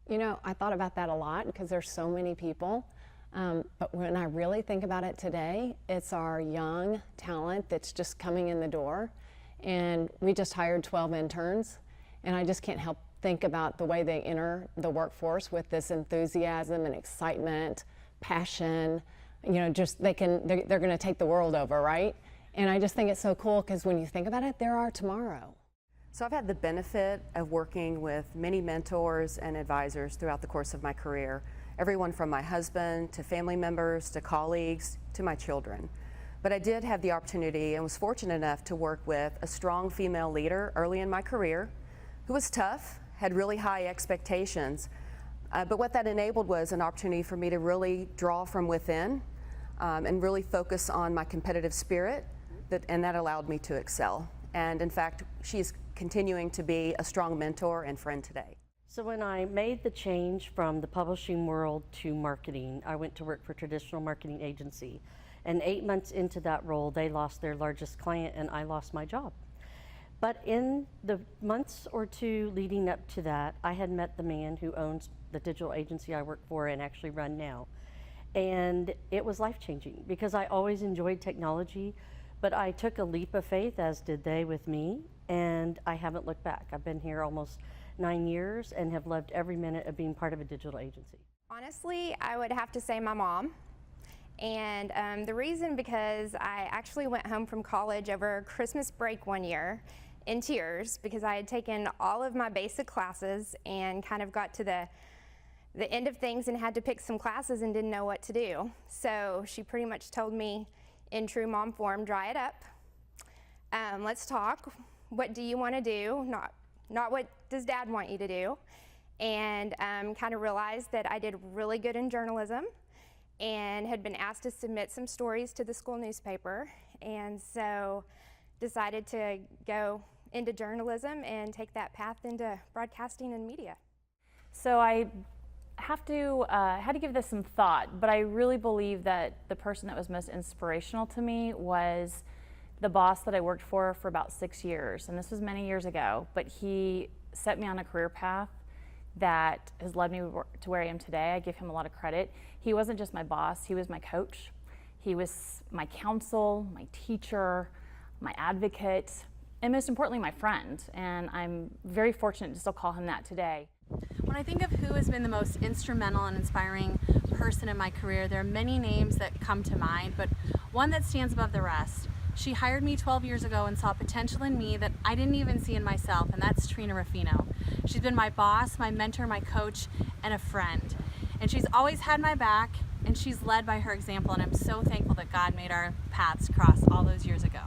You know, I thought about that a lot because there's so many people. But when I really think about it today, it's our young talent that's just coming in the door. And we just hired 12 interns. And I just can't help think about the way they enter the workforce with this enthusiasm and excitement, passion. You know, just they're going to take the world over, right? And I just think it's so cool because when you think about it, they're our tomorrow. So I've had the benefit of working with many mentors and advisors throughout the course of my career, everyone from my husband to family members to colleagues to my children. But I did have the opportunity and was fortunate enough to work with a strong female leader early in my career who was tough, had really high expectations. But what that enabled was an opportunity for me to really draw from within and really focus on my competitive spirit, and that allowed me to excel. And in fact, she's continuing to be a strong mentor and friend today. So when I made the change from the publishing world to marketing, I went to work for a traditional marketing agency. And 8 months into that role, they lost their largest client and I lost my job. But in the months or two leading up to that, I had met the man who owns the digital agency I work for and actually run now. And it was life-changing because I always enjoyed technology, but I took a leap of faith, as did they with me, and I haven't looked back. I've been here almost 9 years and have loved every minute of being part of a digital agency. Honestly, I would have to say my mom. And the reason because I actually went home from college over Christmas break one year in tears because I had taken all of my basic classes and kind of got to the end of things and had to pick some classes and didn't know what to do. So she pretty much told me in true mom form, dry it up. Let's talk. What do you want to do? Not what does dad want you to do? And kind of realized that I did really good in journalism and had been asked to submit some stories to the school newspaper. And so decided to go into journalism and take that path into broadcasting and media. So I had to give this some thought, but I really believe that the person that was most inspirational to me was the boss that I worked for about 6 years, and this was many years ago, but he set me on a career path that has led me to where I am today. I give him a lot of credit. He wasn't just my boss, he was my coach. He was my counsel, my teacher, my advocate, and most importantly, my friend. And I'm very fortunate to still call him that today. When I think of who has been the most instrumental and inspiring person in my career, there are many names that come to mind, but one that stands above the rest. She hired me 12 years ago and saw potential in me that I didn't even see in myself, and that's Trina Ruffino. She's been my boss, my mentor, my coach, and a friend. And she's always had my back, and she's led by her example, and I'm so thankful that God made our paths cross all those years ago.